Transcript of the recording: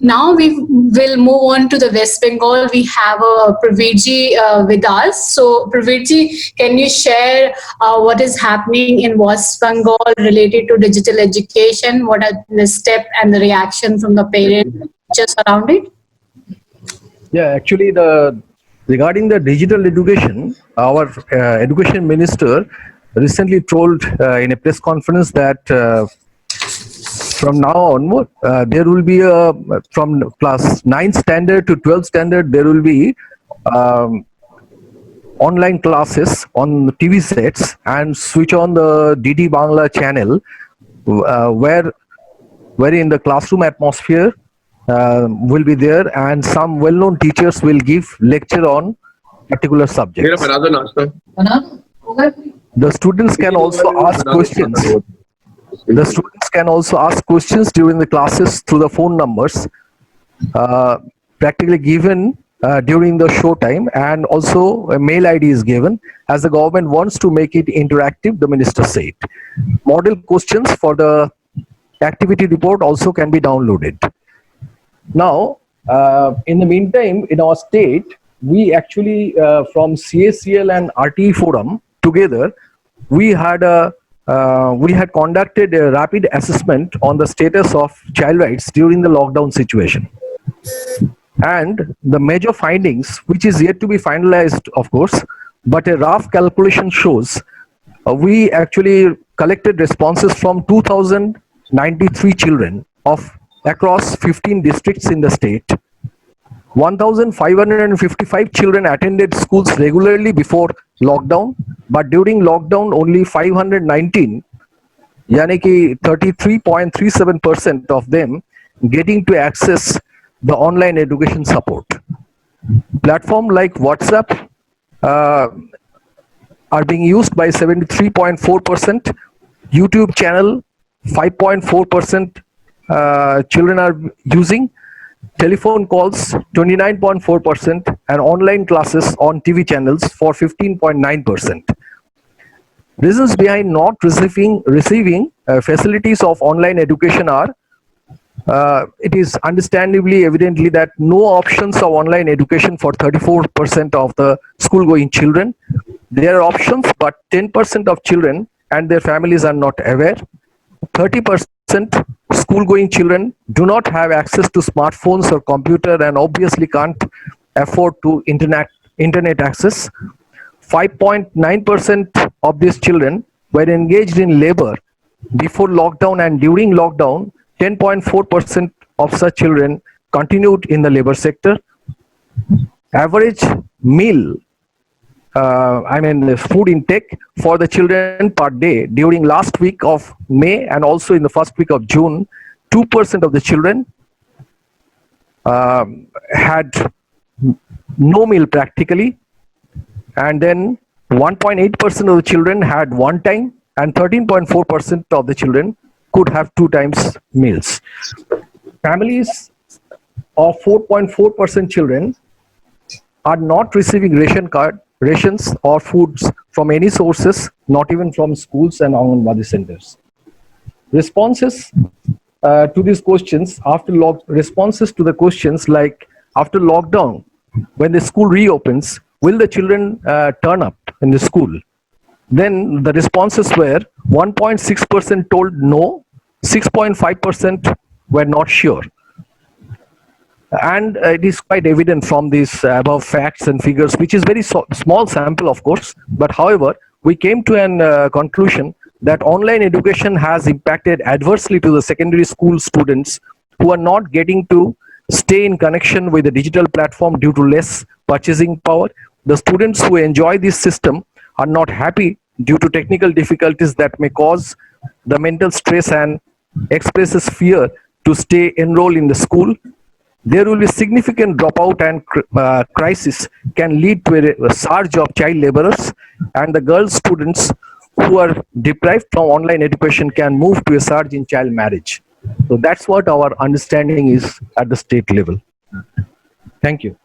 Now we will move on to the West Bengal. We have Prabir with us. So Prabir, can you share what is happening in West Bengal related to digital education? What are the step and the reaction from the parents just around it? Yeah, actually, regarding the digital education, our education minister recently told in a press conference that from now onward, there will be from class 9 standard to 12 standard, there will be um, online classes on TV sets and switch on the DD Bangla channel, where in the classroom atmosphere will be there, and some well-known teachers will give lecture on particular subjects. The students can also ask questions. The students can also ask questions during the classes through the phone numbers practically given during the show time, and also a mail ID is given, as the government wants to make it interactive, the minister said. Model questions for the activity report also can be downloaded. Now, in the meantime, in our state, we actually, from CACL and RTE forum together, we had conducted a rapid assessment on the status of child rights during the lockdown situation. And the major findings, which is yet to be finalized, of course, but a rough calculation shows we actually collected responses from 2,093 children of across 15 districts in the state. 1,555 children attended schools regularly before lockdown, but during lockdown only 519, yani ki 33.37% of them getting to access the online education support. Platform like WhatsApp are being used by 73.4%, YouTube channel 5.4% children are using, telephone calls 29.4%, and online classes on TV channels for 15.9%. Reasons behind not receiving facilities of online education are it is understandably evidently that no options of online education for 34% of the school going children. There are options, but 10% of children and their families are not aware. 30% school going children do not have access to smartphones or computer and obviously can't afford to internet access. 5.9% of these children were engaged in labor before lockdown, and during lockdown 10.4% of such children continued in the labor sector. Average meal, the food intake for the children per day during last week of May and also in the first week of June, 2% of the children had no meal practically, and then 1.8% of the children had one time, and 13.4% of the children could have 2 times meals. Families of 4.4% children are not receiving rations or foods from any sources, not even from schools and Anganwadi centers. Responses to these questions responses to the questions like, after lockdown, when the school reopens, will the children turn up in the school? Then the responses were 1.6% told no, 6.5% were not sure. And it is quite evident from these above facts and figures, which is very small sample, of course, but however, we came to an conclusion that online education has impacted adversely to the secondary school students who are not getting to stay in connection with the digital platform due to less purchasing power. The students who enjoy this system are not happy due to technical difficulties that may cause the mental stress and expresses fear to stay enrolled in the school. There will be significant dropout, and crisis can lead to a surge of child laborers, and the girl students who are deprived from online education can move to a surge in child marriage. So that's what our understanding is at the state level. Thank you.